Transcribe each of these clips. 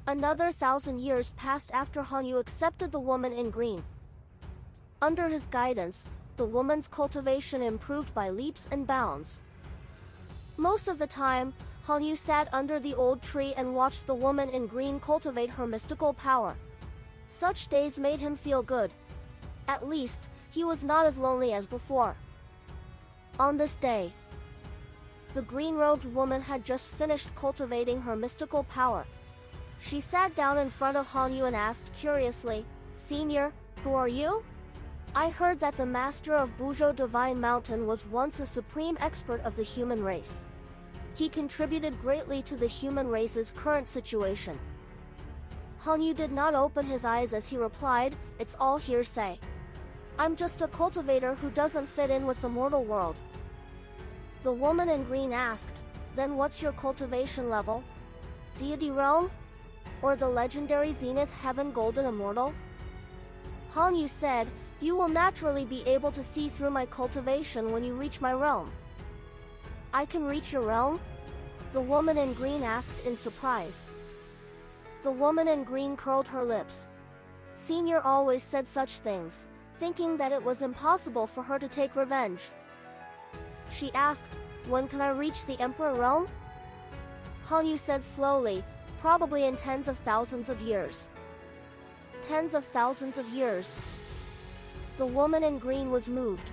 Another 1,000 years passed after Hanyu accepted the woman in green. Under his guidance, the woman's cultivation improved by leaps and bounds. Most of the time, Hanyu sat under the old tree and watched the woman in green cultivate her mystical power. Such days made him feel good. At least, he was not as lonely as before. On this day, the green-robed woman had just finished cultivating her mystical power. She sat down in front of Hanyu and asked curiously, "Senior, who are you?" "I heard that the master of Buzhou Divine Mountain was once a supreme expert of the human race. He contributed greatly to the human race's current situation." Hanyu did not open his eyes as he replied, "It's all hearsay. I'm just a cultivator who doesn't fit in with the mortal world." The woman in green asked, "Then what's your cultivation level? Deity realm? Or the legendary Zenith Heaven Golden Immortal?" Hanyu said, "You will naturally be able to see through my cultivation when you reach my realm." "I can reach your realm?" the woman in green asked in surprise. The woman in green curled her lips. Senior always said such things, thinking that it was impossible for her to take revenge. She asked, "When can I reach the Emperor realm?" Hanyu said slowly, "Probably in tens of thousands of years." Tens of thousands of years. The woman in green was moved.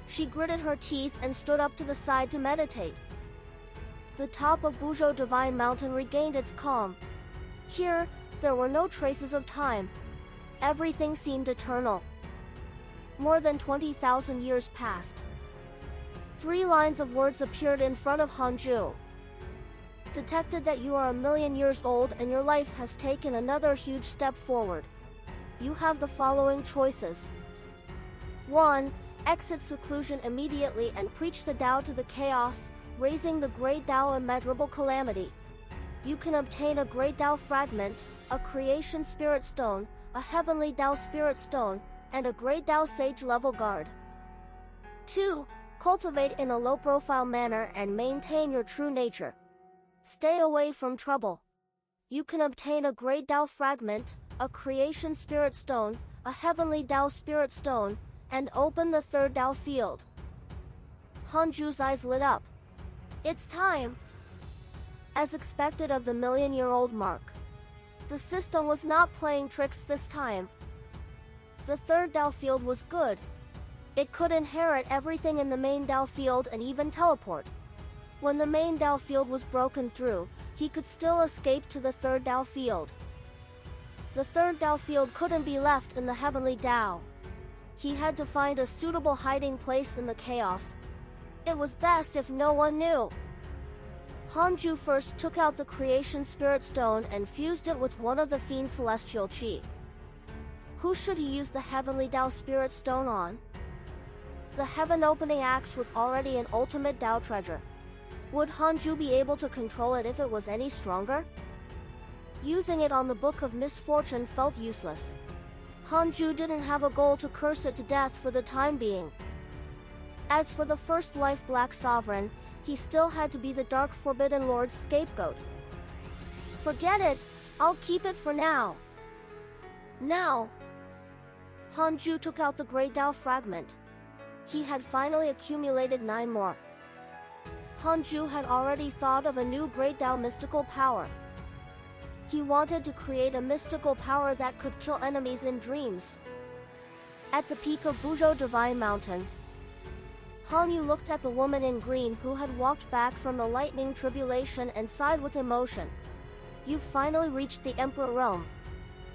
She gritted her teeth and stood up to the side to meditate. The top of Buzhou Divine Mountain regained its calm. Here, there were no traces of time. Everything seemed eternal. More than 20,000 years passed. 3 lines of words appeared in front of Hanju. Detected that you are 1,000,000 years old and your life has taken another huge step forward. You have the following choices. 1. Exit seclusion immediately and preach the Tao to the chaos, raising the great Tao immeasurable calamity. You can obtain a great Tao fragment, a creation spirit stone, a heavenly Tao spirit stone, and a great Tao sage level guard. 2. Cultivate in a low-profile manner and maintain your true nature. Stay away from trouble. You can obtain a great Tao fragment, a creation spirit stone, a heavenly Tao spirit stone, and open the 3rd Tao field. Hanju's eyes lit up. It's time. As expected of the 1,000,000-year-old mark, the system was not playing tricks this time. The 3rd Tao field was good. It could inherit everything in the main Tao field and even teleport. When the main Tao field was broken through, he could still escape to the 3rd Tao field. The 3rd Tao field couldn't be left in the heavenly Tao. He had to find a suitable hiding place in the chaos. It was best if no one knew. Hanju first took out the creation spirit stone and fused it with one of the fiend's celestial chi. Who should he use the heavenly Tao spirit stone on? The heaven-opening axe was already an ultimate Tao treasure. Would Hanju be able to control it if it was any stronger? Using it on the Book of Misfortune felt useless. Hanju didn't have a goal to curse it to death for the time being. As for the first life Black Sovereign, he still had to be the Dark Forbidden Lord's scapegoat. Forget it, I'll keep it for now. Now! Hanju took out the Great Tao fragment. He had finally accumulated 9 more. Hanju had already thought of a new Great Tao mystical power. He wanted to create a mystical power that could kill enemies in dreams. At the peak of Buzhou Divine Mountain, Hanyu looked at the woman in green who had walked back from the lightning tribulation and sighed with emotion. "You've finally reached the Emperor realm.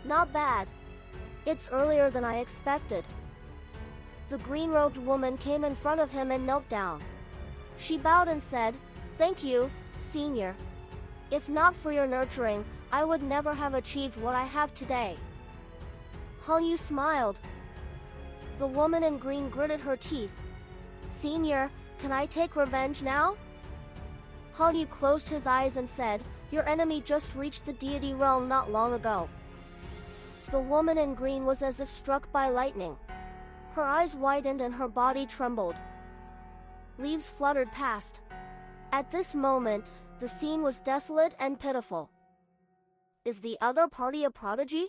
Not bad. It's earlier than I expected." The green-robed woman came in front of him and knelt down. She bowed and said, "Thank you, Senior. If not for your nurturing, I would never have achieved what I have today." Hanyu smiled. The woman in green gritted her teeth. "Senior, can I take revenge now?" Hanyu closed his eyes and said, "Your enemy just reached the deity realm not long ago." The woman in green was as if struck by lightning. Her eyes widened and her body trembled. Leaves fluttered past. At this moment, the scene was desolate and pitiful. Is the other party a prodigy?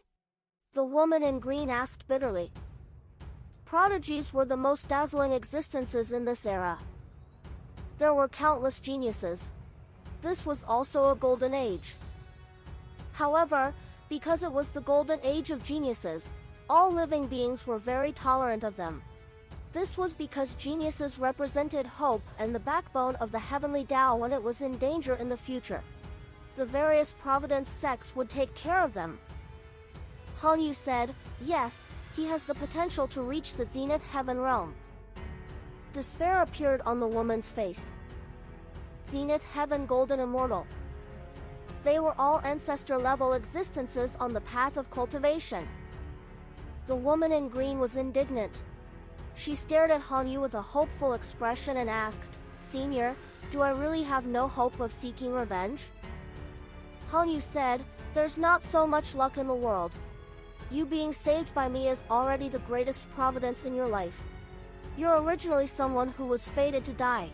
The woman in green asked bitterly. Prodigies were the most dazzling existences in this era. There were countless geniuses. This was also a golden age. However, because it was the golden age of geniuses, all living beings were very tolerant of them. This was because geniuses represented hope and the backbone of the heavenly Tao when it was in danger in the future. The various Providence sects would take care of them. Hanyu said, yes, he has the potential to reach the zenith heaven realm. Despair appeared on the woman's face. Zenith heaven golden immortal. They were all ancestor-level existences on the path of cultivation. The woman in green was indignant. She stared at Hanyu with a hopeful expression and asked, Senior, do I really have no hope of seeking revenge? Hanyu said, there's not so much luck in the world. You being saved by me is already the greatest providence in your life. You're originally someone who was fated to die.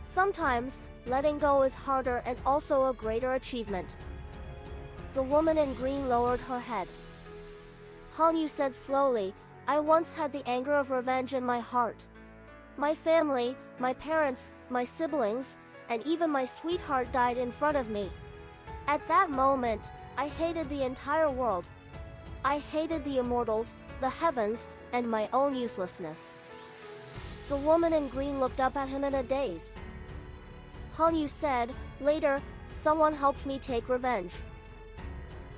Sometimes, letting go is harder and also a greater achievement. The woman in green lowered her head. Hanyu said slowly, I once had the anger of revenge in my heart. My family, my parents, my siblings, and even my sweetheart died in front of me. At that moment, I hated the entire world. I hated the immortals, the heavens, and my own uselessness. The woman in green looked up at him in a daze. Hanyu said, later, someone helped me take revenge.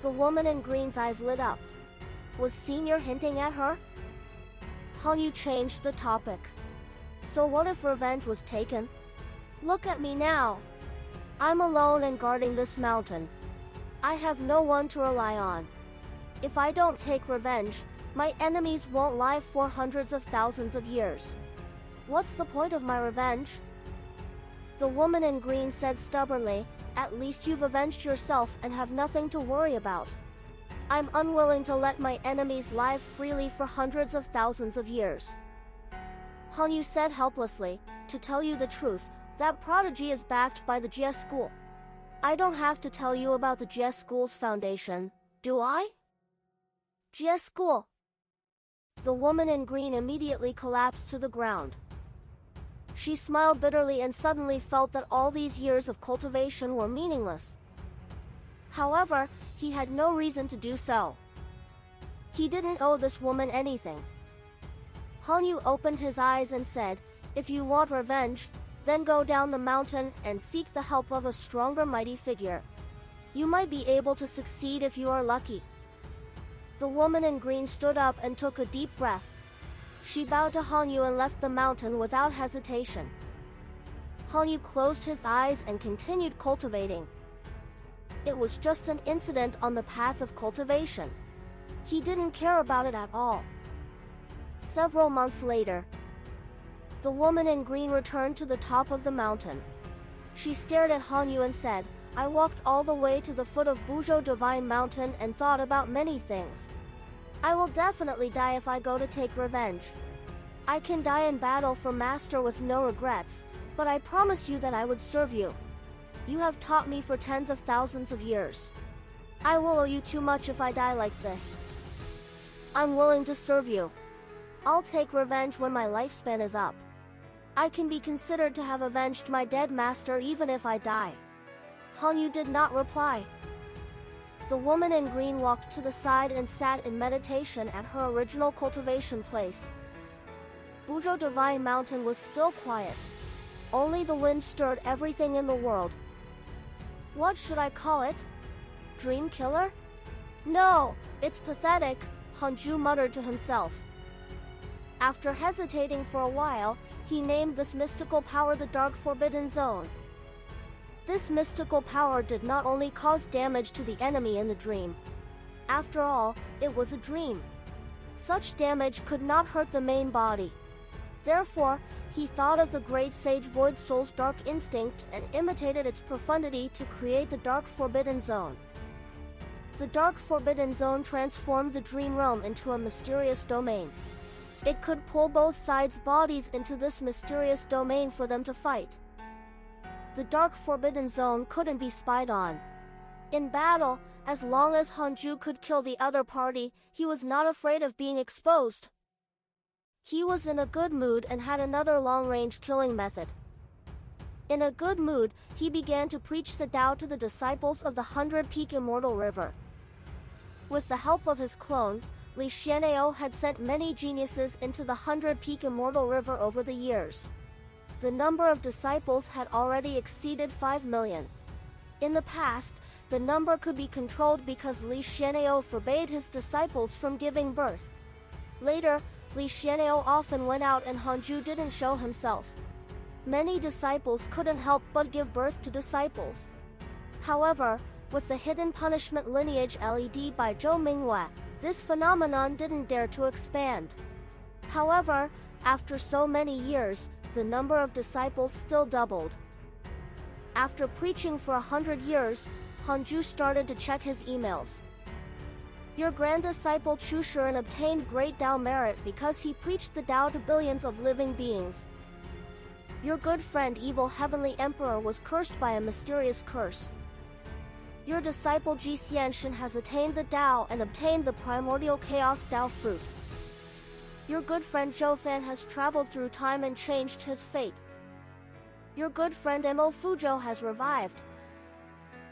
The woman in green's eyes lit up. Was Senior hinting at her? Hanyu changed the topic. So what if revenge was taken? Look at me now. I'm alone and guarding this mountain. I have no one to rely on. If I don't take revenge, my enemies won't live for hundreds of thousands of years. What's the point of my revenge? The woman in green said stubbornly, at least you've avenged yourself and have nothing to worry about. I'm unwilling to let my enemies live freely for hundreds of thousands of years. Hanyu said helplessly, to tell you the truth, that prodigy is backed by the GS school. I don't have to tell you about the GS school's foundation, do I? GS school. The woman in green immediately collapsed to the ground. She smiled bitterly and suddenly felt that all these years of cultivation were meaningless. However, he had no reason to do so. He didn't owe this woman anything. Hanyu opened his eyes and said, if you want revenge, then go down the mountain and seek the help of a stronger mighty figure. You might be able to succeed if you are lucky. The woman in green stood up and took a deep breath. She bowed to Hanyu and left the mountain without hesitation. Hanyu closed his eyes and continued cultivating. It was just an incident on the path of cultivation. He didn't care about it at all. Several months later, the woman in green returned to the top of the mountain. She stared at Hanyu and said, I walked all the way to the foot of Buzhou Divine Mountain and thought about many things. I will definitely die if I go to take revenge. I can die in battle for Master with no regrets, but I promised you that I would serve you. You have taught me for tens of thousands of years. I will owe you too much if I die like this. I'm willing to serve you. I'll take revenge when my lifespan is up. I can be considered to have avenged my dead master even if I die. Hanyu did not reply. The woman in green walked to the side and sat in meditation at her original cultivation place. Buzhou Divine Mountain was still quiet. Only the wind stirred everything in the world. What should I call it? Dream killer? No, it's pathetic, Hanju muttered to himself. After hesitating for a while, he named this mystical power the Dark Forbidden Zone. This mystical power did not only cause damage to the enemy in the dream. After all, it was a dream. Such damage could not hurt the main body. Therefore, he thought of the great sage Void Soul's dark instinct and imitated its profundity to create the Dark Forbidden Zone. The Dark Forbidden Zone transformed the dream realm into a mysterious domain. It could pull both sides' bodies into this mysterious domain for them to fight. The Dark Forbidden Zone couldn't be spied on. In battle, As long as Hanju could kill the other party, he was not afraid of being exposed. He was in a good mood and had another long-range killing method. In a good mood, he began to preach the Tao to the disciples of the 100-peak Immortal River. With the help of his clone, Li Xian'ao had sent many geniuses into the 100-peak Immortal River over the years. The number of disciples had already exceeded 5 million. In the past, the number could be controlled because Li Xian'ao forbade his disciples from giving birth. Later, Li Xian'ao often went out and Hanju didn't show himself. Many disciples couldn't help but give birth to disciples. However, with the hidden punishment lineage LED by Zhou Minghua, this phenomenon didn't dare to expand. However, after so many years, the number of disciples still doubled. After preaching for 100 years, Hanju started to check his emails. Your grand disciple Chpter obtained great Tao merit because he preached the Tao to billions of living beings. Your good friend evil heavenly emperor was cursed by a mysterious curse. Your disciple Ji Xianshan has attained the Tao and obtained the primordial chaos Tao fruit. Your good friend Zhou Fan has traveled through time and changed his fate. Your good friend Mo Fuzhou has revived.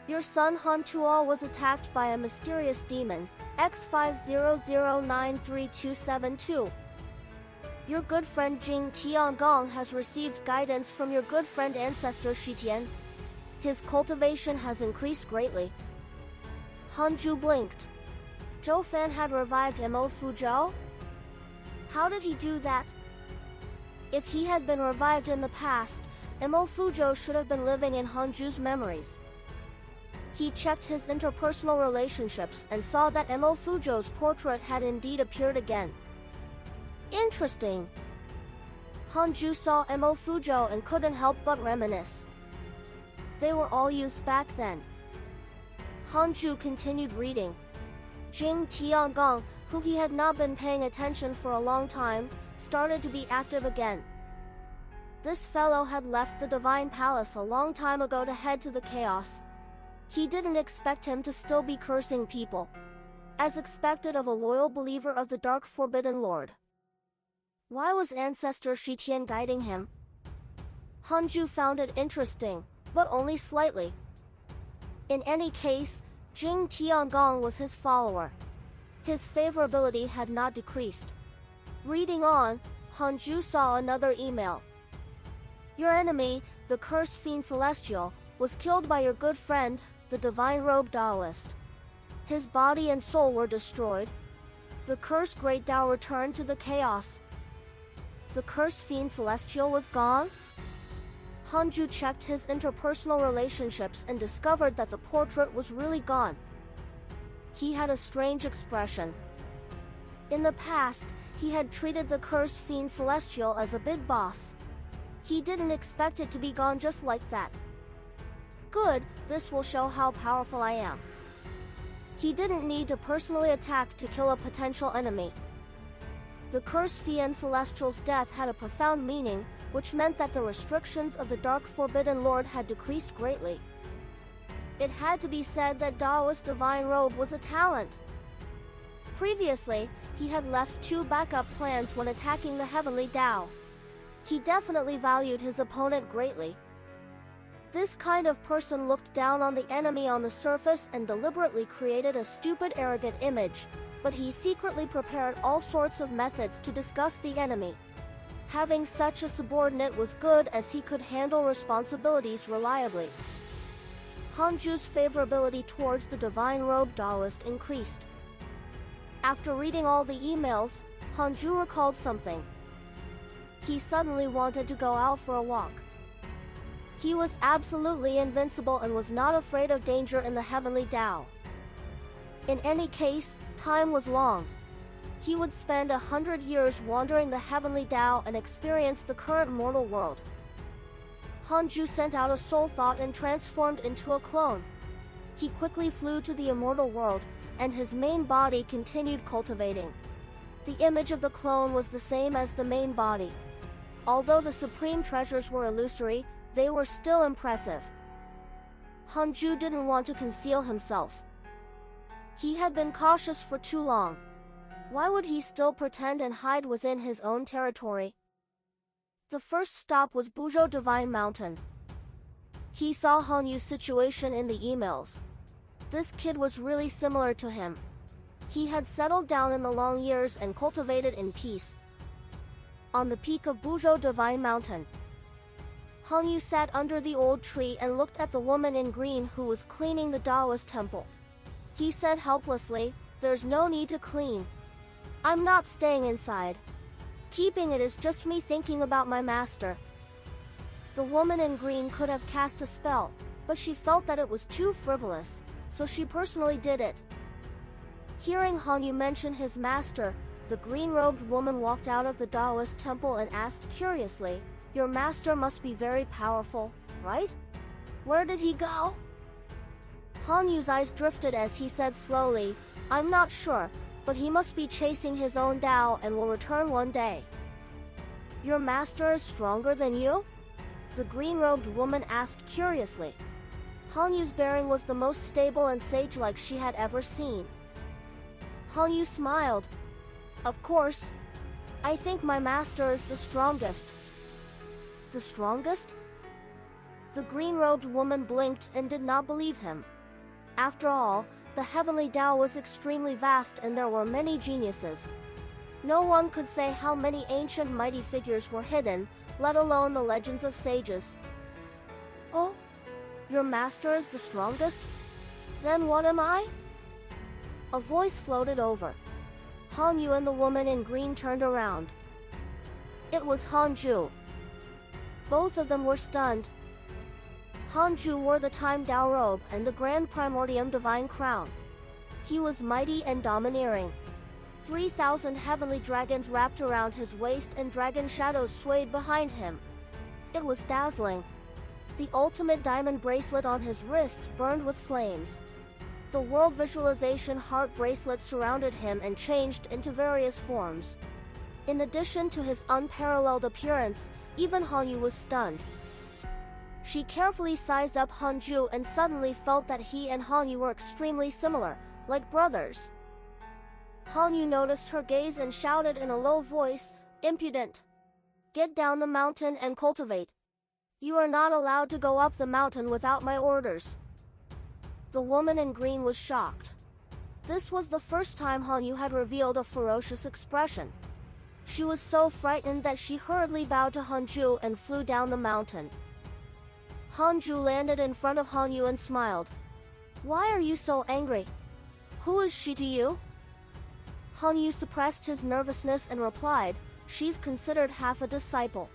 Your son Han Tuo was attacked by a mysterious demon, X500932272. Your good friend Jing Tiangong has received guidance from your good friend ancestor Shitian. His cultivation has increased greatly. Hanju blinked. Zhou Fan had revived Mo Fuzhou? How did he do that? If he had been revived in the past, Mo Fuzhou should have been living in Hanju's memories. He checked his interpersonal relationships and saw that Mo Fuzhou's portrait had indeed appeared again. Interesting. Hanju saw Mo Fuzhou and couldn't help but reminisce. They were all used back then. Hanju continued reading. Jing Tiangong, who he had not been paying attention for a long time, started to be active again. This fellow had left the Divine Palace a long time ago to head to the chaos. He didn't expect him to still be cursing people, as expected of a loyal believer of the Dark Forbidden Lord. Why was Ancestor Shitian guiding him? Hanju found it interesting, but only slightly. In any case, Jing Tiangong was his follower. His favorability had not decreased. Reading on, Hanju saw another email. Your enemy, the cursed fiend Celestial, was killed by your good friend, the Divine Robe Taoist. His body and soul were destroyed. The cursed Great Tao returned to the chaos. The cursed fiend Celestial was gone? Hanju checked his interpersonal relationships and discovered that the portrait was really gone. He had a strange expression. In the past, he had treated the cursed fiend Celestial as a big boss. He didn't expect it to be gone just like that. Good, this will show how powerful I am. He didn't need to personally attack to kill a potential enemy. The cursed fiend Celestial's death had a profound meaning, which meant that the restrictions of the Dark Forbidden Lord had decreased greatly. It had to be said that Taoist Divine Robe was a talent. Previously, he had left 2 backup plans when attacking the Heavenly Tao. He definitely valued his opponent greatly. This kind of person looked down on the enemy on the surface and deliberately created a stupid, arrogant image, but he secretly prepared all sorts of methods to disgust the enemy. Having such a subordinate was good as he could handle responsibilities reliably. Hanju's favorability towards the Divine Robe Taoist increased. After reading all the emails, Hanju recalled something. He suddenly wanted to go out for a walk. He was absolutely invincible and was not afraid of danger in the Heavenly Tao. In any case, time was long. He would spend 100 years wandering the Heavenly Tao and experience the current mortal world. Hanju sent out a soul thought and transformed into a clone. He quickly flew to the immortal world, and his main body continued cultivating. The image of the clone was the same as the main body. Although the supreme treasures were illusory, they were still impressive. Hanju didn't want to conceal himself. He had been cautious for too long. Why would he still pretend and hide within his own territory? The first stop was Buzhou Divine Mountain. He saw Hanyu's situation in the emails. This kid was really similar to him. He had settled down in the long years and cultivated in peace. On the peak of Buzhou Divine Mountain, Hanyu sat under the old tree and looked at the woman in green who was cleaning the Taoist temple. He said helplessly, "There's no need to clean. I'm not staying inside. Keeping it is just me thinking about my master." The woman in green could have cast a spell, but she felt that it was too frivolous, so she personally did it. Hearing Hanyu mention his master, the green-robed woman walked out of the Taoist temple and asked curiously, "Your master must be very powerful, right? Where did he go?" Hanyu's eyes drifted as he said slowly, "I'm not sure, but he must be chasing his own Tao and will return one day." "Your master is stronger than you?" the green-robed woman asked curiously. Hanyu's bearing was the most stable and sage-like she had ever seen. Hanyu smiled. "Of course. I think my master is the strongest." "The strongest?" The green-robed woman blinked and did not believe him. After all, the heavenly Tao was extremely vast and there were many geniuses. No one could say how many ancient mighty figures were hidden, let alone the legends of sages. "Oh? Your master is the strongest? Then what am I?" A voice floated over. Hanyu and the woman in green turned around. It was Hanju. Both of them were stunned. Hanju wore the Time Tao robe and the Grand Primordium Divine Crown. He was mighty and domineering. 3,000 heavenly dragons wrapped around his waist and dragon shadows swayed behind him. It was dazzling. The ultimate diamond bracelet on his wrists burned with flames. The world visualization heart bracelet surrounded him and changed into various forms. In addition to his unparalleled appearance, even Hanyu was stunned. She carefully sized up Hanju and suddenly felt that he and Hanyu were extremely similar, like brothers. Hanyu noticed her gaze and shouted in a low voice, "Impudent! Get down the mountain and cultivate. You are not allowed to go up the mountain without my orders." The woman in green was shocked. This was the first time Hanyu had revealed a ferocious expression. She was so frightened that she hurriedly bowed to Hanju and flew down the mountain. Hanju landed in front of Hanyu and smiled. "Why are you so angry? Who is she to you?" Hanyu suppressed his nervousness and replied, "She's considered half a disciple."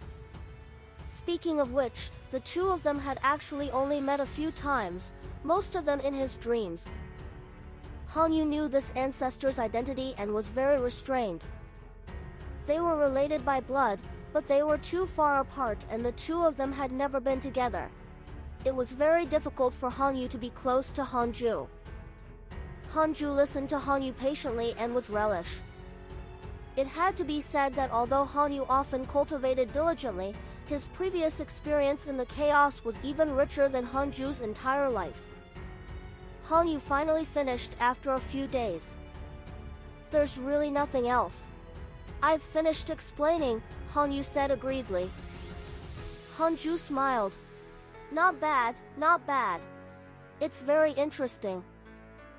Speaking of which, the two of them had actually only met a few times, most of them in his dreams. Hanyu knew this ancestor's identity and was very restrained. They were related by blood, but they were too far apart and the two of them had never been together. It was very difficult for Hanyu to be close to Hanju. Hanju listened to Hanyu patiently and with relish. It had to be said that although Hanyu often cultivated diligently, his previous experience in the chaos was even richer than Hanju's entire life. Hanyu finally finished after a few days. "There's really nothing else. I've finished explaining," Hanyu said aggrievedly. Hanju smiled. Not bad, not bad. It's very interesting.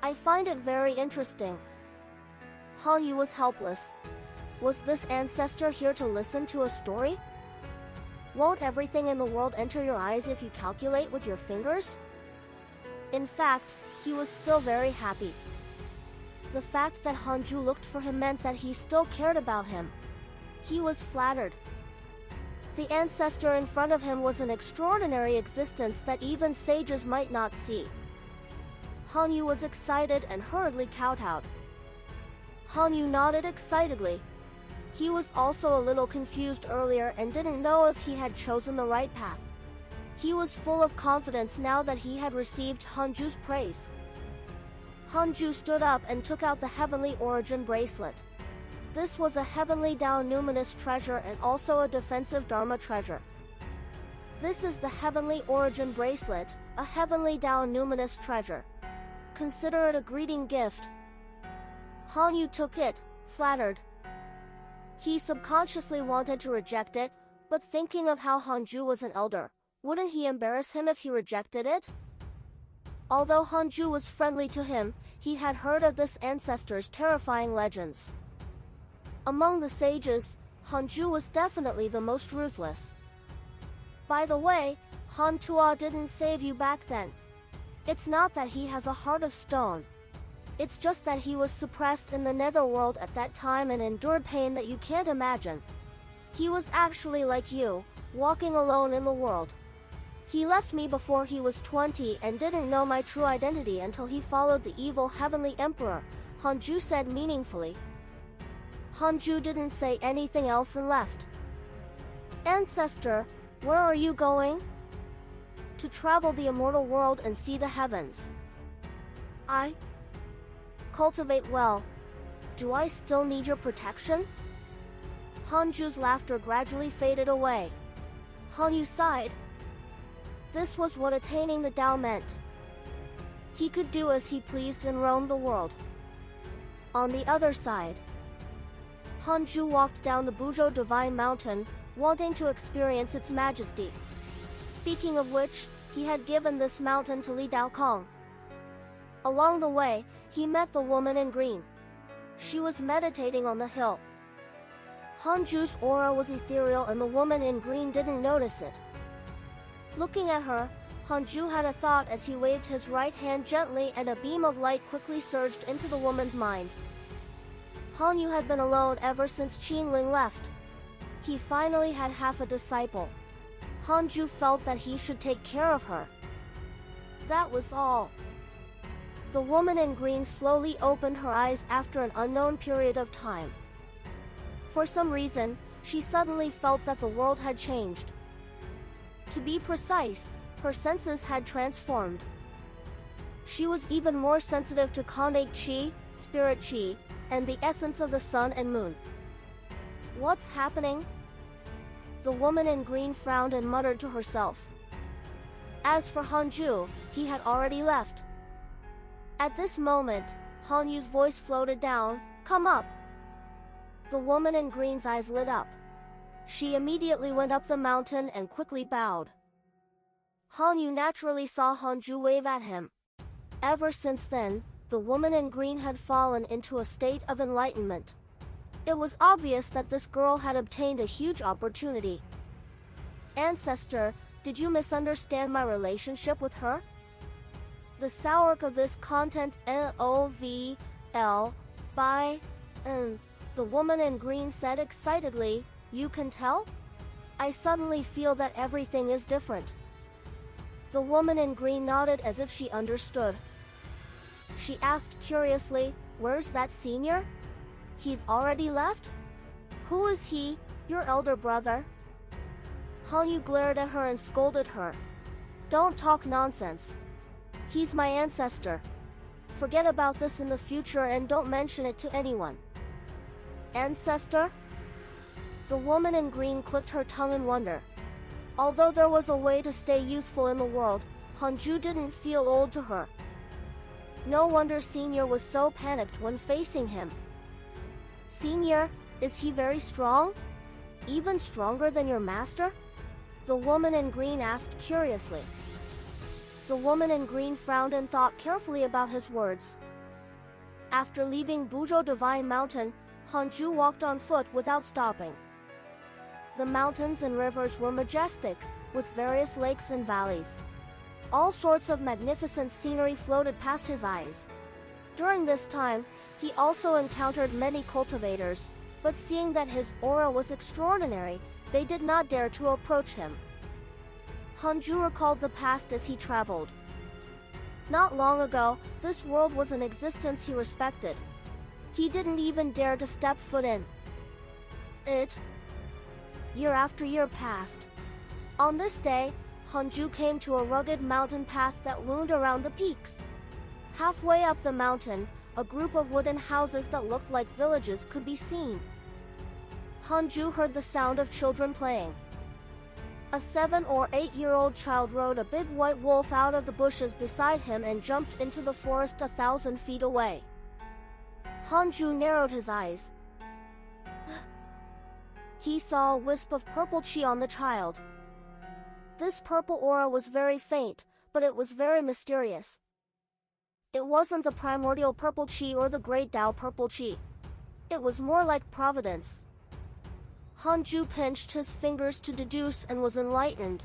I find it very interesting." Hanyu was helpless. Was this ancestor here to listen to a story? Won't everything in the world enter your eyes if you calculate with your fingers? In fact, he was still very happy. The fact that Hanju looked for him meant that he still cared about him. He was flattered. The ancestor in front of him was an extraordinary existence that even sages might not see. Hanyu was excited and hurriedly kowtowed. Hanyu nodded excitedly. He was also a little confused earlier and didn't know if he had chosen the right path. He was full of confidence now that he had received Hanju's praise. Hanju stood up and took out the Heavenly Origin bracelet. This was a Heavenly Tao numinous treasure and also a defensive Dharma treasure. This is the Heavenly Origin bracelet, a Heavenly Tao numinous treasure. Consider it a greeting gift, Hanyu took it, flattered. He subconsciously wanted to reject it, but thinking of how Hanju was an elder, wouldn't he embarrass him if he rejected it? Although Hanju was friendly to him, he had heard of this ancestor's terrifying legends. Among the sages, Hanju was definitely the most ruthless. By the way, Hantua didn't save you back then. It's not that he has a heart of stone. It's just that he was suppressed in the netherworld at that time and endured pain that you can't imagine. He was actually like you, walking alone in the world. He left me before he was 20 and didn't know my true identity until he followed the evil heavenly emperor, Hanju said meaningfully. Hanju didn't say anything else and left. Ancestor, where are you going? To travel the immortal world and see the heavens. I cultivate well. Do I still need your protection? Hanju's laughter gradually faded away. Hanyu sighed. This was what attaining the Tao meant. He could do as he pleased and roam the world. On the other side, Hanju walked down the Buzhou Divine Mountain, wanting to experience its majesty. Speaking of which, he had given this mountain to Li Daokong. Along the way, he met the woman in green. She was meditating on the hill. Hanju's aura was ethereal and the woman in green didn't notice it. Looking at her, Hanju had a thought as he waved his right hand gently and a beam of light quickly surged into the woman's mind. Hanyu had been alone ever since Qinling left. He finally had half a disciple. Hanju felt that he should take care of her. That was all. The woman in green slowly opened her eyes after an unknown period of time. For some reason, she suddenly felt that the world had changed. To be precise, her senses had transformed. She was even more sensitive to Khanate Qi, spirit Qi, and the essence of the sun and moon. What's happening? The woman in green frowned and muttered to herself. As for Hanju, he had already left. At this moment, Hanyu's voice floated down, "Come up." The woman in green's eyes lit up. She immediately went up the mountain and quickly bowed. Hanyu naturally saw Hanju wave at him. Ever since then, the woman in green had fallen into a state of enlightenment. It was obvious that this girl had obtained a huge opportunity. Ancestor, did you misunderstand my relationship with her? The source of this content NOVL by the woman in green said excitedly, "You can tell? I suddenly feel that everything is different." The woman in green nodded as if she understood. She asked curiously, "Where's that senior? He's already left? Who is he, your elder brother?" Hanyu glared at her and scolded her. "Don't talk nonsense. He's my ancestor. Forget about this in the future and don't mention it to anyone." Ancestor? The woman in green clicked her tongue in wonder. Although there was a way to stay youthful in the world, Hanju didn't feel old to her. No wonder Senior was so panicked when facing him. "Senior, is he very strong? Even stronger than your master?" The woman in green asked curiously. The woman in green frowned and thought carefully about his words. After leaving Buzhou Divine Mountain, Hanju walked on foot without stopping. The mountains and rivers were majestic, with various lakes and valleys. All sorts of magnificent scenery floated past his eyes. During this time, he also encountered many cultivators, but seeing that his aura was extraordinary, they did not dare to approach him. Hanju recalled the past as he traveled. Not long ago, this world was an existence he respected. He didn't even dare to step foot in it. Year after year passed. On this day, Hanju came to a rugged mountain path that wound around the peaks. Halfway up the mountain, a group of wooden houses that looked like villages could be seen. Hanju heard the sound of children playing. A 7 or 8-year-old child rode a big white wolf out of the bushes beside him and jumped into the forest 1,000 feet away. Hanju narrowed his eyes. He saw a wisp of purple chi on the child. This purple aura was very faint, but it was very mysterious. It wasn't the primordial purple chi or the great Tao purple chi. It was more like Providence. Hanju pinched his fingers to deduce and was enlightened.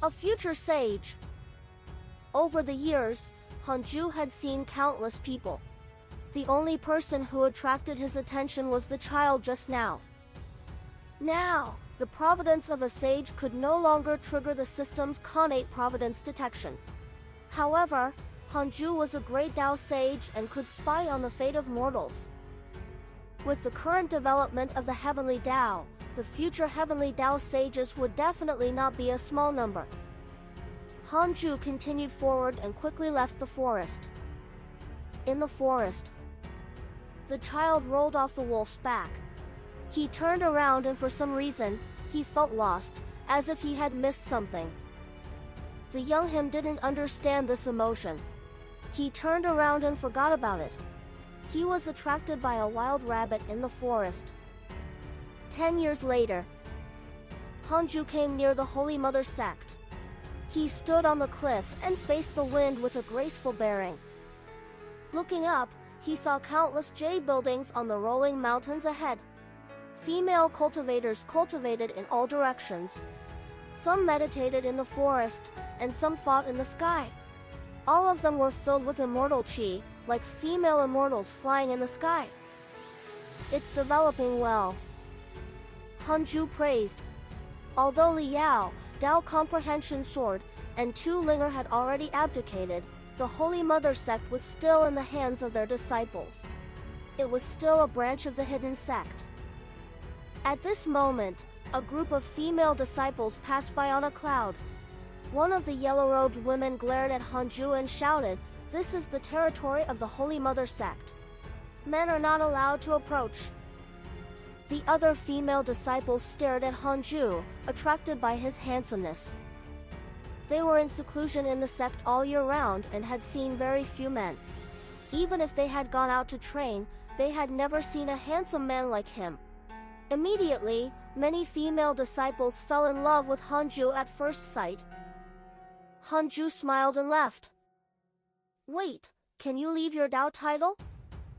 A future sage. Over the years, Hanju had seen countless people. The only person who attracted his attention was the child just now. Now, the providence of a sage could no longer trigger the system's connate providence detection. However, Hanju was a great Tao sage and could spy on the fate of mortals. With the current development of the heavenly Tao, the future heavenly Tao sages would definitely not be a small number. Hanju continued forward and quickly left the forest. In the forest, the child rolled off the wolf's back. He turned around and for some reason, he felt lost, as if he had missed something. The young him didn't understand this emotion. He turned around and forgot about it. He was attracted by a wild rabbit in the forest. 10 years later, Hanju came near the Holy Mother sect. He stood on the cliff and faced the wind with a graceful bearing. Looking up, he saw countless jade buildings on the rolling mountains ahead. Female cultivators cultivated in all directions. Some meditated in the forest, and some fought in the sky. All of them were filled with immortal chi, like female immortals flying in the sky. It's developing well. Hanju praised. Although Liao, Tao Comprehension Sword, and Tu Linger had already abdicated, the Holy Mother sect was still in the hands of their disciples. It was still a branch of the hidden sect. At this moment, a group of female disciples passed by on a cloud. One of the yellow-robed women glared at Hanju and shouted, "This is the territory of the Holy Mother sect. Men are not allowed to approach." The other female disciples stared at Hanju, attracted by his handsomeness. They were in seclusion in the sect all year round and had seen very few men. Even if they had gone out to train, they had never seen a handsome man like him. Immediately, many female disciples fell in love with Hanju at first sight. Hanju smiled and left. "Wait, can you leave your Tao title?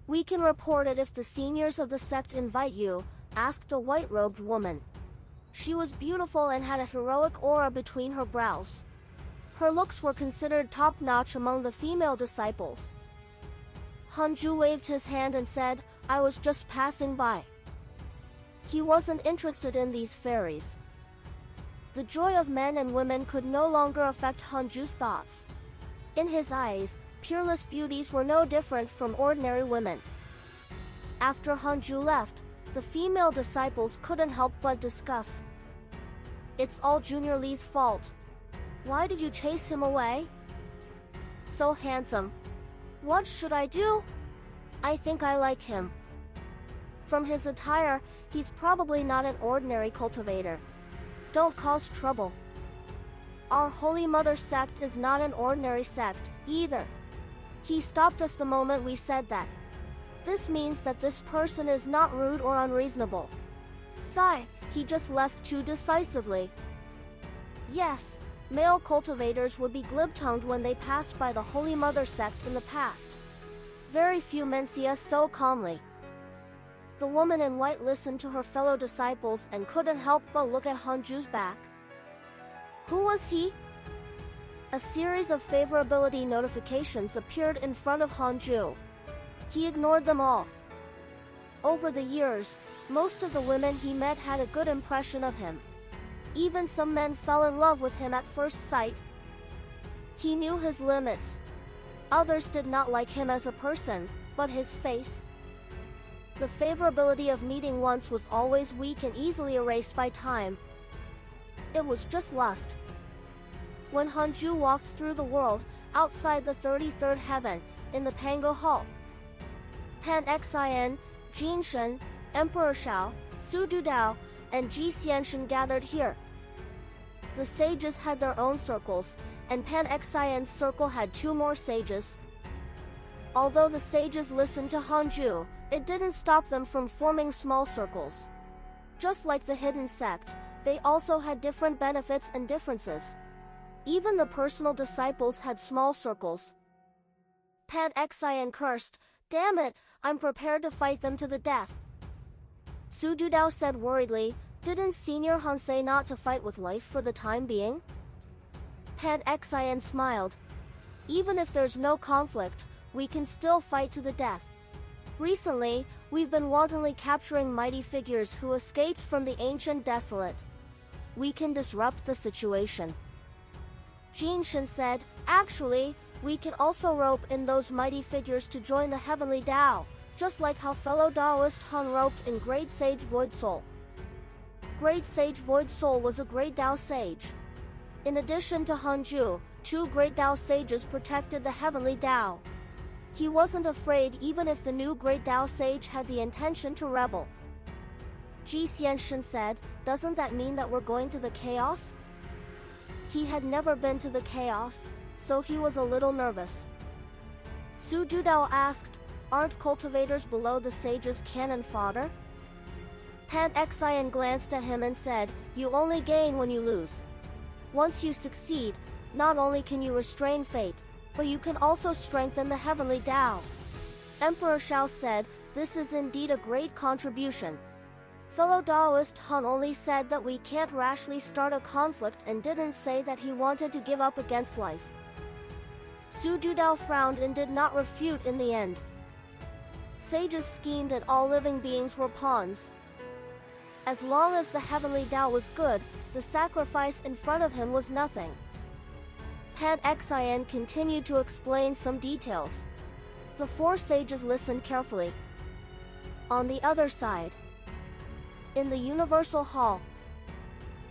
We can report it if the seniors of the sect invite you," asked a white-robed woman. She was beautiful and had a heroic aura between her brows. Her looks were considered top-notch among the female disciples. Hanju waved his hand and said, "I was just passing by." He wasn't interested in these fairies. The joy of men and women could no longer affect Hanju's thoughts. In his eyes, peerless beauties were no different from ordinary women. After Hanju left, the female disciples couldn't help but discuss. "It's all Junior Lee's fault. Why did you chase him away? So handsome. What should I do? I think I like him. From his attire, he's probably not an ordinary cultivator. Don't cause trouble. Our Holy Mother sect is not an ordinary sect, either." He stopped us the moment we said that. This means that this person is not rude or unreasonable. Sigh, he just left too decisively. Yes, male cultivators would be glib-tongued when they passed by the Holy Mother sect in the past. Very few men see us so calmly. The woman in white listened to her fellow disciples and couldn't help but look at Hanju's back. Who was he? A series of favorability notifications appeared in front of Hanju. He ignored them all. Over the years, most of the women he met had a good impression of him. Even some men fell in love with him at first sight. He knew his limits. Others did not like him as a person, but his face. The favorability of meeting once was always weak and easily erased by time. It was just lust. When Hanju walked through the world, outside the 33rd heaven, in the Pango Hall, Pan Xin, Jin Shen, Emperor Shao, Su Dudao, and Ji Xianshen gathered here. The sages had their own circles, and Pan Xion's circle had 2 more sages. Although the sages listened to Hanju, it didn't stop them from forming small circles. Just like the hidden sect, they also had different benefits and differences. Even the personal disciples had small circles. Pan Xian cursed, "Damn it, I'm prepared to fight them to the death." Su Dudao said worriedly, "Didn't Senior Han say not to fight with life for the time being?" Pan Xian smiled. "Even if there's no conflict, we can still fight to the death. Recently, we've been wantonly capturing mighty figures who escaped from the ancient desolate. We can disrupt the situation." Jin Shen said, "Actually, we can also rope in those mighty figures to join the heavenly Tao, just like how fellow Taoist Han roped in Great Sage Void Soul." Great Sage Void Soul was a great Tao sage. In addition to Hanju, 2 great Tao sages protected the heavenly Tao. He wasn't afraid even if the new great Tao sage had the intention to rebel. Ji Xianshen said, "Doesn't that mean that we're going to the chaos?" He had never been to the chaos, so he was a little nervous. Su Dudao asked, "Aren't cultivators below the sages cannon fodder?" Pan Xian glanced at him and said, "You only gain when you lose. Once you succeed, not only can you restrain fate, but you can also strengthen the heavenly Tao." Emperor Shao said, "This is indeed a great contribution. Fellow Taoist Han only said that we can't rashly start a conflict and didn't say that he wanted to give up against life." Su Dudao frowned and did not refute in the end. Sages schemed and all living beings were pawns. As long as the heavenly Tao was good, the sacrifice in front of him was nothing. Pan Xian continued to explain some details. The 4 sages listened carefully. On the other side, in the Universal Hall,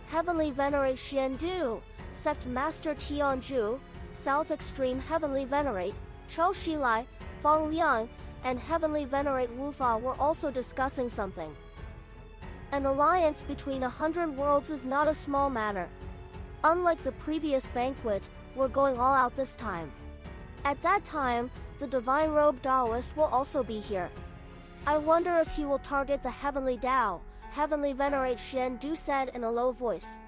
Heavenly Venerate Xiandu, Sect Master Tianju, South Extreme Heavenly Venerate Chou Shilai, Feng Liang, and Heavenly Venerate Wufa were also discussing something. An alliance between 100 worlds is not a small matter. Unlike the previous banquet, we're going all out this time. At that time, the Divine Robe Taoist will also be here. I wonder if he will target the Heavenly Tao, Heavenly Venerate Xiandu said in a low voice.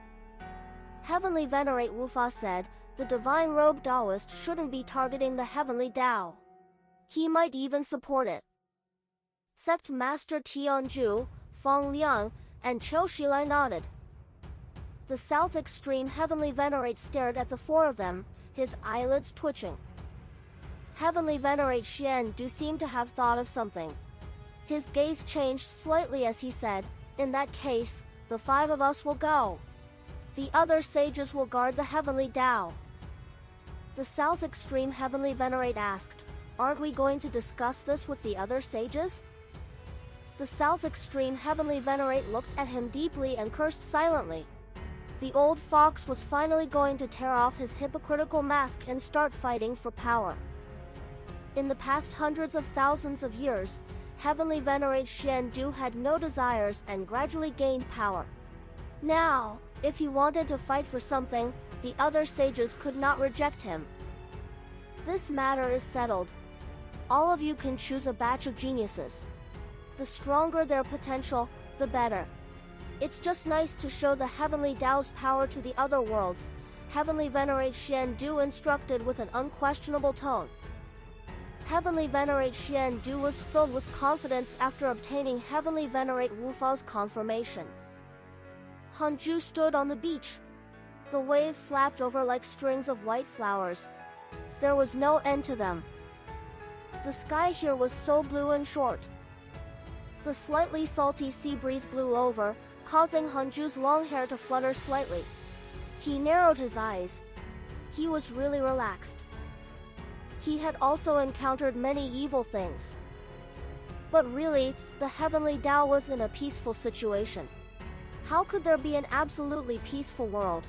Heavenly Venerate Wufa said, "The Divine Robe Taoist shouldn't be targeting the Heavenly Tao. He might even support it." Sect Master Tianju, Feng Liang, and Chou Shilai nodded. The South Extreme Heavenly Venerate stared at the 4 of them, his eyelids twitching. Heavenly Venerate Xiandu seemed to have thought of something. His gaze changed slightly as he said, "In that case, the 5 of us will go. The other sages will guard the Heavenly Tao." The South Extreme Heavenly Venerate asked, "Aren't we going to discuss this with the other sages?" The South Extreme Heavenly Venerate looked at him deeply and cursed silently. The old fox was finally going to tear off his hypocritical mask and start fighting for power. In the past hundreds of thousands of years, Heavenly Venerate Xiandu had no desires and gradually gained power. Now, if he wanted to fight for something, the other sages could not reject him. "This matter is settled. All of you can choose a batch of geniuses. The stronger their potential, the better. It's just nice to show the Heavenly Tao's power to the other worlds," Heavenly Venerate Xiandu instructed with an unquestionable tone. Heavenly Venerate Xiandu was filled with confidence after obtaining Heavenly Venerate Wufa's confirmation. Hanju stood on the beach. The waves slapped over like strings of white flowers. There was no end to them. The sky here was so blue and short. The slightly salty sea breeze blew over, causing Hanju's long hair to flutter slightly. He narrowed his eyes. He was really relaxed. He had also encountered many evil things. But really, the Heavenly Tao was in a peaceful situation. How could there be an absolutely peaceful world?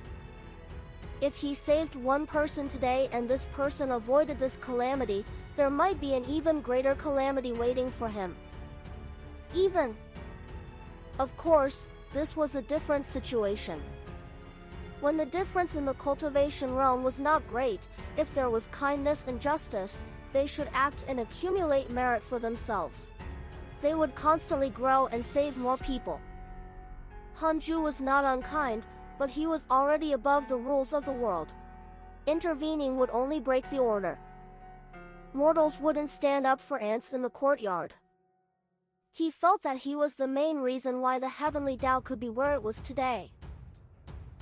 If he saved one person today and this person avoided this calamity, there might be an even greater calamity waiting for him. Of course, this was a different situation. When the difference in the cultivation realm was not great, if there was kindness and justice, they should act and accumulate merit for themselves. They would constantly grow and save more people. Hanju was not unkind, but he was already above the rules of the world. Intervening would only break the order. Mortals wouldn't stand up for ants in the courtyard. He felt that he was the main reason why the heavenly Tao could be where it was today.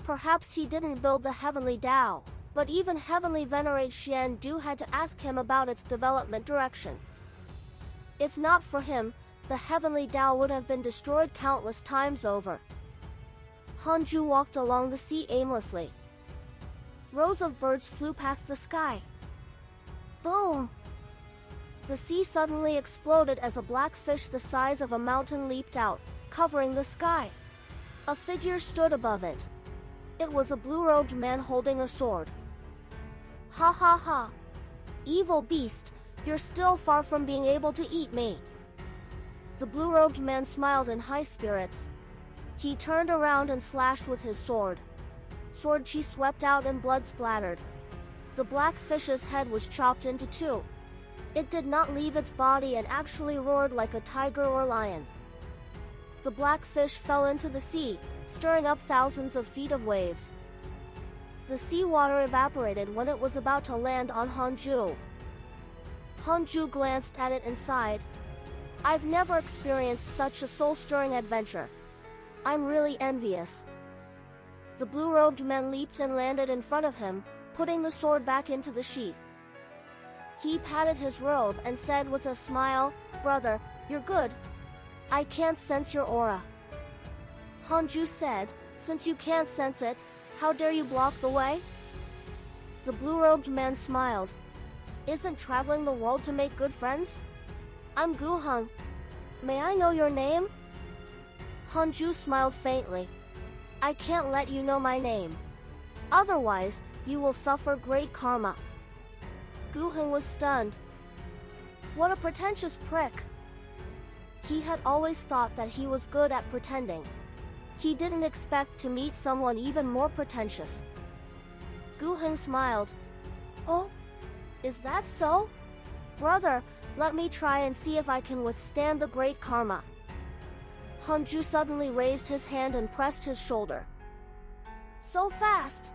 Perhaps he didn't build the heavenly Tao, but even heavenly venerate Xian Du had to ask him about its development direction. If not for him, the heavenly Tao would have been destroyed countless times over. Hanju walked along the sea aimlessly. Rows of birds flew past the sky. Boom! The sea suddenly exploded as a black fish the size of a mountain leaped out, covering the sky. A figure stood above it. It was a blue-robed man holding a sword. Ha ha ha! Evil beast, you're still far from being able to eat me. The blue-robed man smiled in high spirits. He turned around and slashed with his sword. Sword chi swept out and blood splattered. The black fish's head was chopped into two. It did not leave its body and actually roared like a tiger or lion. The black fish fell into the sea, stirring up thousands of feet of waves. The seawater evaporated when it was about to land on Hanju. Hanju glanced at it and sighed. I've never experienced such a soul-stirring adventure. I'm really envious. The blue-robed man leaped and landed in front of him, putting the sword back into the sheath. He patted his robe and said with a smile, Brother, you're good. I can't sense your aura. Hanju said, Since you can't sense it, how dare you block the way? The blue-robed man smiled. Isn't traveling the world to make good friends? I'm Guheng. May I know your name? Hanju smiled faintly. I can't let you know my name. Otherwise, you will suffer great karma. Guheng was stunned. What a pretentious prick. He had always thought that he was good at pretending. He didn't expect to meet someone even more pretentious. Guheng smiled. Oh? Is that so? Brother, let me try and see if I can withstand the great karma. Hanju suddenly raised his hand and pressed his shoulder. So fast!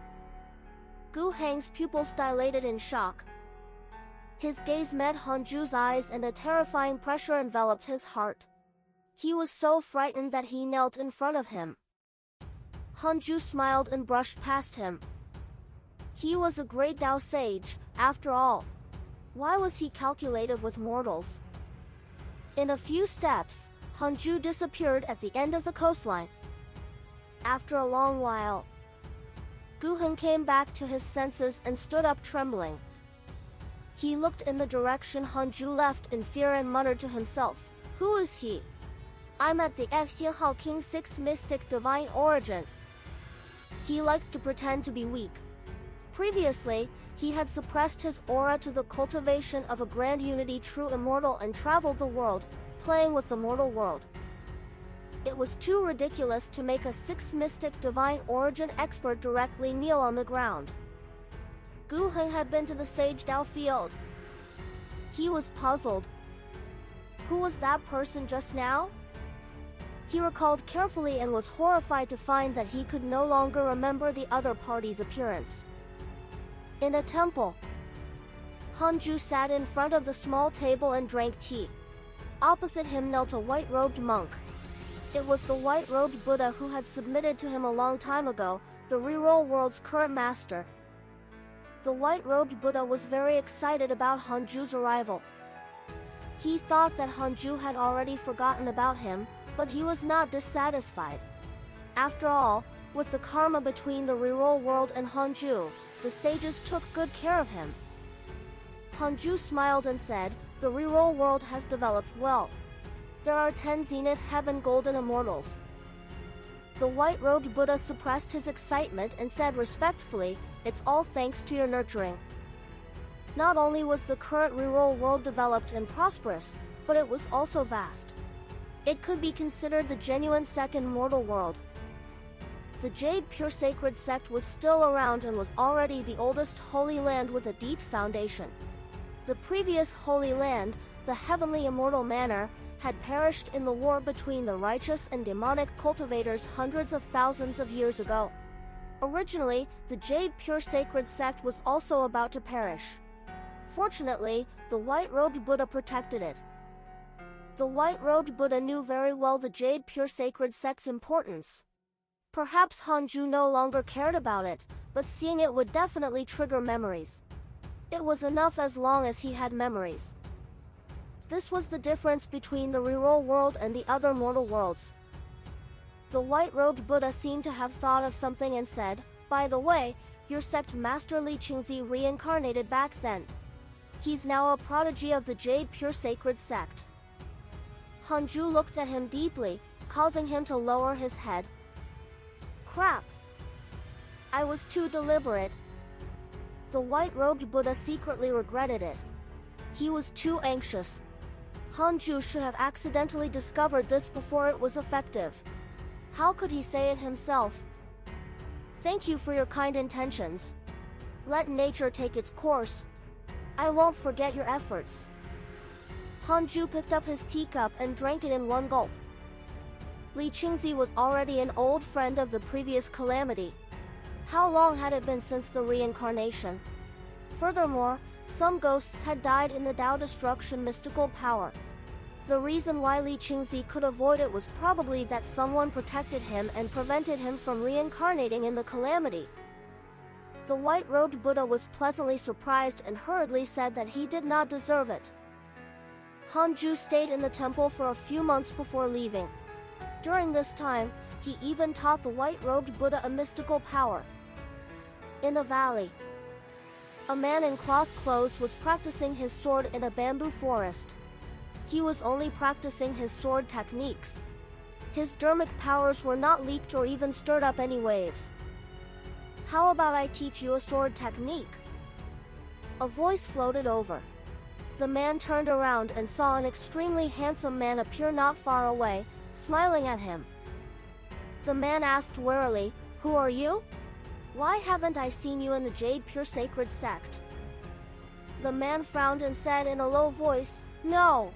Guheng's pupils dilated in shock. His gaze met Hanju's eyes and a terrifying pressure enveloped his heart. He was so frightened that he knelt in front of him. Hanju smiled and brushed past him. He was a great Tao sage, after all. Why was he calculative with mortals? In a few steps, Hanju disappeared at the end of the coastline. After a long while, Guheng came back to his senses and stood up trembling. He looked in the direction Hanju left in fear and muttered to himself, Who is he? I'm at the Xinhao King 6 Mystic Divine Origin. He liked to pretend to be weak. Previously, he had suppressed his aura to the cultivation of a grand unity true immortal and traveled the world, playing with the mortal world. It was too ridiculous to make a 6 Mystic Divine Origin expert directly kneel on the ground. Guheng had been to the Sage Dao field. He was puzzled. Who was that person just now? He recalled carefully and was horrified to find that he could no longer remember the other party's appearance. In a temple, Hanju sat in front of the small table and drank tea. Opposite him knelt a white-robed monk. It was the white-robed Buddha who had submitted to him a long time ago, the reroll world's current master. The white-robed Buddha was very excited about Hanju's arrival. He thought that Hanju had already forgotten about him, but he was not dissatisfied. After all, with the karma between the reroll world and Hanju, the sages took good care of him. Hanju smiled and said, The reroll world has developed well. There are 10 Zenith Heaven Golden Immortals. The white-robed Buddha suppressed his excitement and said respectfully, It's all thanks to your nurturing. Not only was the current reroll world developed and prosperous, but it was also vast. It could be considered the genuine second mortal world. The Jade Pure Sacred Sect was still around and was already the oldest holy land with a deep foundation. The previous Holy Land, the heavenly immortal manor, had perished in the war between the righteous and demonic cultivators hundreds of thousands of years ago. Originally, the Jade Pure Sacred sect was also about to perish. Fortunately, the white-robed Buddha protected it. The white-robed Buddha knew very well the Jade Pure Sacred sect's importance. Perhaps Hanju no longer cared about it, but seeing it would definitely trigger memories. It was enough as long as he had memories. This was the difference between the reroll world and the other mortal worlds. The white-robed Buddha seemed to have thought of something and said, "By the way, your sect master Li Qingzi reincarnated back then. He's now a prodigy of the Jade Pure Sacred sect." Hanju looked at him deeply, causing him to lower his head. Crap! I was too deliberate. The white-robed Buddha secretly regretted it. He was too anxious. Hanju should have accidentally discovered this before it was effective. How could he say it himself? Thank you for your kind intentions. Let nature take its course. I won't forget your efforts. Hanju picked up his teacup and drank it in one gulp. Li Qingzi was already an old friend of the previous calamity. How long had it been since the reincarnation? Furthermore, some ghosts had died in the Tao destruction mystical power. The reason why Li Qingzi could avoid it was probably that someone protected him and prevented him from reincarnating in the calamity. The white-robed Buddha was pleasantly surprised and hurriedly said that he did not deserve it. Hanju stayed in the temple for a few months before leaving. During this time, he even taught the white-robed Buddha a mystical power. In a valley, a man in cloth clothes was practicing his sword in a bamboo forest. He was only practicing his sword techniques. His dermic powers were not leaked or even stirred up any waves. How about I teach you a sword technique? A voice floated over. The man turned around and saw an extremely handsome man appear not far away, smiling at him. The man asked warily, "Who are you? Why haven't I seen you in the Jade Pure Sacred sect?" The man frowned and said in a low voice, "No,